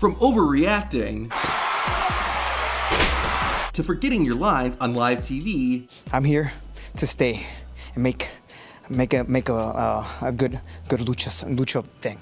From overreacting to forgetting your lines on live TV. I'm here to stay and make a good lucha thing.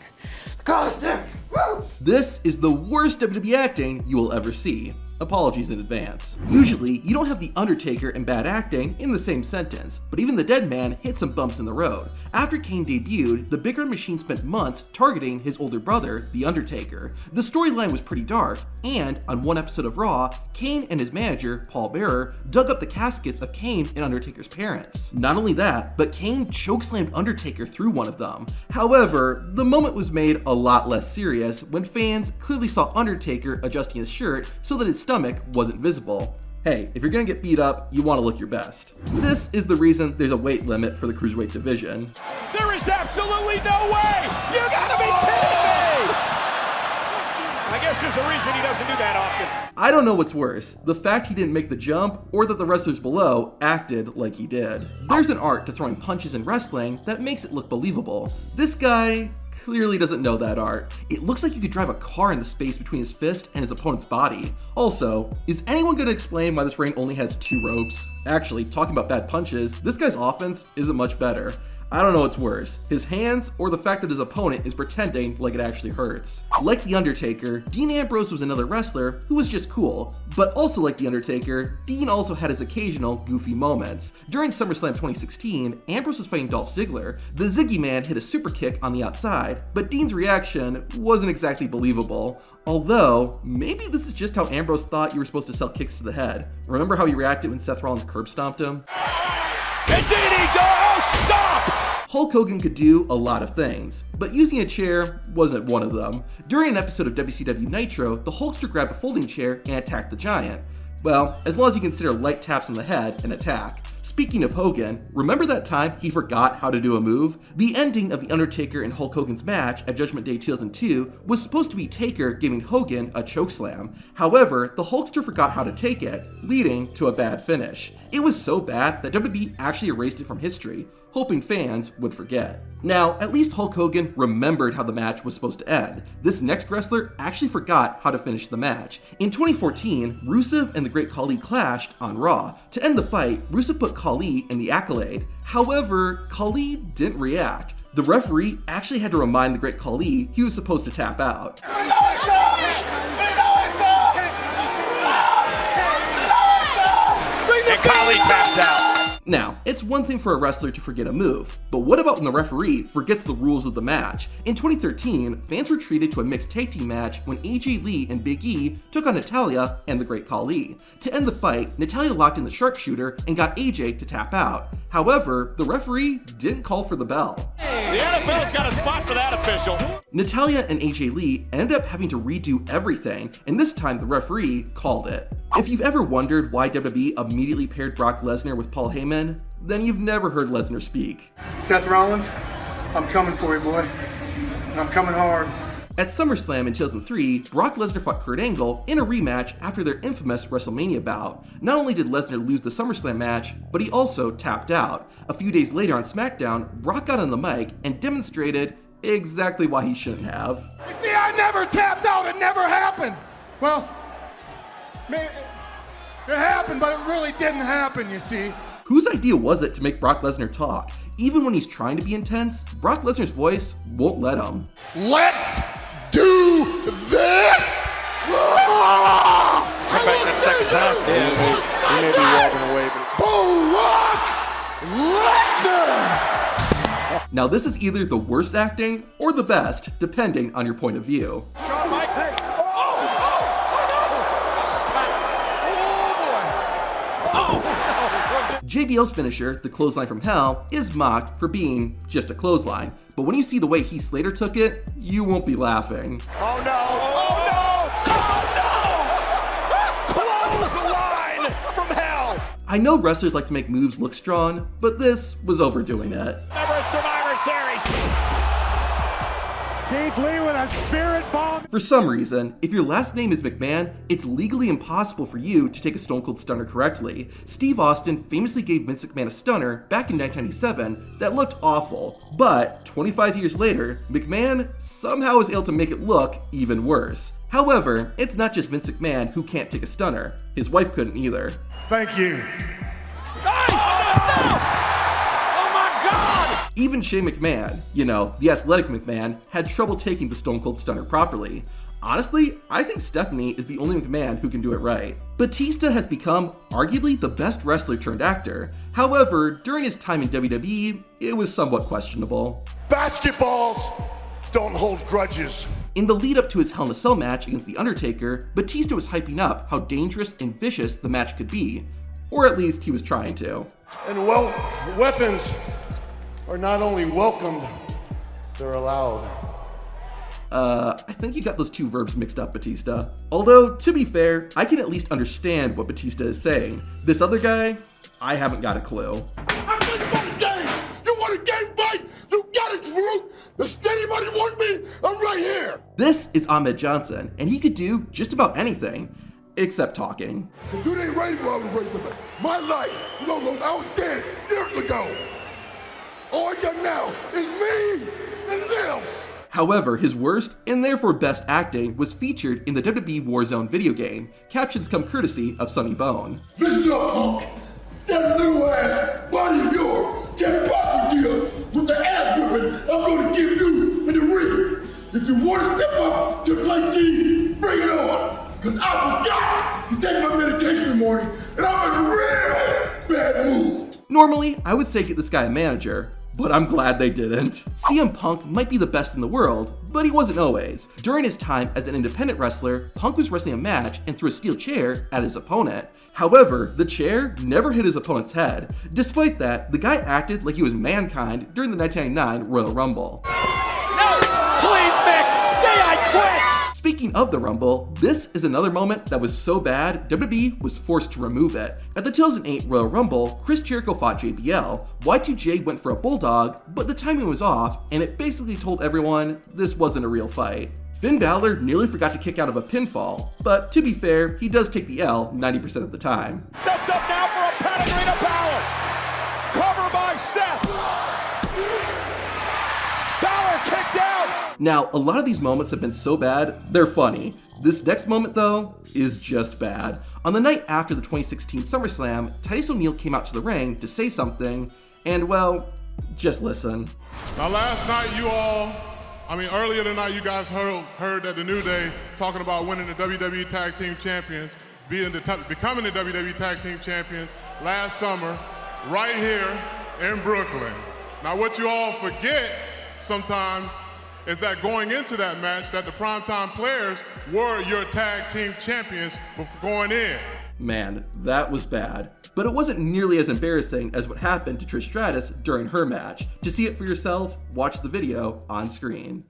God damn! Woo! This is the worst WWE acting you will ever see. Apologies in advance. Usually, you don't have the Undertaker and bad acting in the same sentence, but even the dead man hit some bumps in the road. After Kane debuted, the Big Red Machine spent months targeting his older brother, the Undertaker. The storyline was pretty dark, and on one episode of Raw, Kane and his manager, Paul Bearer, dug up the caskets of Kane and Undertaker's parents. Not only that, but Kane chokeslammed Undertaker through one of them. However, the moment was made a lot less serious when fans clearly saw Undertaker adjusting his shirt so that his stomach wasn't visible. Hey, if you're gonna get beat up, you want to look your best. This is the reason there's a weight limit for the Cruiserweight division. There is absolutely no way! You gotta be kidding me! I guess there's a reason he doesn't do that often. I don't know what's worse, the fact he didn't make the jump or that the wrestlers below acted like he did. There's an art to throwing punches in wrestling that makes it look believable. This guy clearly doesn't know that art. It looks like you could drive a car in the space between his fist and his opponent's body. Also, is anyone gonna explain why this ring only has 2 ropes? Actually, talking about bad punches, this guy's offense isn't much better. I don't know what's worse, his hands or the fact that his opponent is pretending like it actually hurts. Like The Undertaker, Dean Ambrose was another wrestler who was just cool. But also like The Undertaker, Dean also had his occasional goofy moments. During SummerSlam 2016, Ambrose was fighting Dolph Ziggler. The Ziggy Man hit a super kick on the outside, but Dean's reaction wasn't exactly believable. Although, maybe this is just how Ambrose thought you were supposed to sell kicks to the head. Remember how he reacted when Seth Rollins curb stomped him? And did he do? Oh, stop! Hulk Hogan could do a lot of things, but using a chair wasn't one of them. During an episode of WCW Nitro, the Hulkster grabbed a folding chair and attacked the Giant. Well, as long as you consider light taps on the head an attack. Speaking of Hogan, remember that time he forgot how to do a move? The ending of The Undertaker and Hulk Hogan's match at Judgment Day 2002 was supposed to be Taker giving Hogan a chokeslam. However, the Hulkster forgot how to take it, leading to a bad finish. It was so bad that WWE actually erased it from history, hoping fans would forget. Now, at least Hulk Hogan remembered how the match was supposed to end. This next wrestler actually forgot how to finish the match. In 2014, Rusev and the Great Khali clashed on Raw. To end the fight, Rusev put Khali in the Accolade. However, Khali didn't react. The referee actually had to remind the Great Khali he was supposed to tap out. And Khali taps out. Now, it's one thing for a wrestler to forget a move, but what about when the referee forgets the rules of the match? In 2013, fans were treated to a mixed tag team match when AJ Lee and Big E took on Natalya and the Great Khali. To end the fight, Natalya locked in the sharpshooter and got AJ to tap out. However, the referee didn't call for the bell. The NFL's got a spot for that official. Natalya and AJ Lee ended up having to redo everything, and this time the referee called it. If you've ever wondered why WWE immediately paired Brock Lesnar with Paul Heyman, then you've never heard Lesnar speak. Seth Rollins, I'm coming for you, boy. And I'm coming hard. At SummerSlam in 2003, Brock Lesnar fought Kurt Angle in a rematch after their infamous WrestleMania bout. Not only did Lesnar lose the SummerSlam match, but he also tapped out. A few days later on SmackDown, Brock got on the mic and demonstrated exactly why he shouldn't have. You see, I never tapped out. It never happened. Well, it happened, but it really didn't happen, you see. Whose idea was it to make Brock Lesnar talk? Even when he's trying to be intense, Brock Lesnar's voice won't let him. Let's do this! Come back that second time. He may be walking away, but Brock Lesnar! Now this is either the worst acting or the best, depending on your point of view. Shawn Michaels. JBL's finisher, the clothesline from hell, is mocked for being just a clothesline, but when you see the way Heath Slater took it, you won't be laughing. Oh no! Oh no! Oh no! Clothesline from hell! I know wrestlers like to make moves look strong, but this was overdoing it. Never at Survivor Series. Keith Lee with a spirit bomb. For some reason, if your last name is McMahon, it's legally impossible for you to take a Stone Cold Stunner correctly. Steve Austin famously gave Vince McMahon a stunner back in 1997 that looked awful, but 25 years later, McMahon somehow was able to make it look even worse. However, it's not just Vince McMahon who can't take a stunner. His wife couldn't either. Thank you. Even Shane McMahon, the athletic McMahon, had trouble taking the Stone Cold Stunner properly. Honestly, I think Stephanie is the only McMahon who can do it right. Batista has become arguably the best wrestler turned actor. However, during his time in WWE, it was somewhat questionable. Basketballs don't hold grudges. In the lead up to his Hell in a Cell match against The Undertaker, Batista was hyping up how dangerous and vicious the match could be. Or at least he was trying to. And well, weapons are not only welcomed, they're allowed. I think you got those two verbs mixed up, Batista. Although, to be fair, I can at least understand what Batista is saying. This other guy, I haven't got a clue. I'm just for the game. You want a game fight? You got it, Drew. Does anybody want me? I'm right here. This is Ahmed Johnson, and he could do just about anything, except talking. If you ain't ready, I was ready to make my life. I was dead years ago. All I got now is me and them. However, his worst, and therefore best acting, was featured in the WWE Warzone video game. Captions come courtesy of Sonny Bone. Listen up, punk. That little ass body of yours can't possibly deal with the ass whipping I'm gonna give you in the ring. If you want to step up to play team, bring it on. Cause I forgot to take my medication in the morning, and I'm in a real bad mood. Normally, I would say get this guy a manager, but I'm glad they didn't. CM Punk might be the best in the world, but he wasn't always. During his time as an independent wrestler, Punk was wrestling a match and threw a steel chair at his opponent. However, the chair never hit his opponent's head. Despite that, the guy acted like he was Mankind during the 1999 Royal Rumble. Please, Mick, say I quit! Speaking of the Rumble, this is another moment that was so bad, WWE was forced to remove it. At the 2008 Royal Rumble, Chris Jericho fought JBL. Y2J went for a bulldog, but the timing was off, and it basically told everyone this wasn't a real fight. Finn Balor nearly forgot to kick out of a pinfall, but to be fair, he does take the L 90% of the time. Sets up now for a pedigree to Balor. Cover by Seth. Balor kicked out. Now, a lot of these moments have been so bad, they're funny. This next moment, though, is just bad. On the night after the 2016 SummerSlam, Titus O'Neil came out to the ring to say something, and well, just listen. Now last night earlier tonight you guys heard that the New Day talking about winning the WWE Tag Team Champions, becoming the WWE Tag Team Champions last summer, right here in Brooklyn. Now what you all forget sometimes is that going into that match, that the primetime players were your tag team champions before going in. Man, that was bad. But it wasn't nearly as embarrassing as what happened to Trish Stratus during her match. To see it for yourself, watch the video on screen.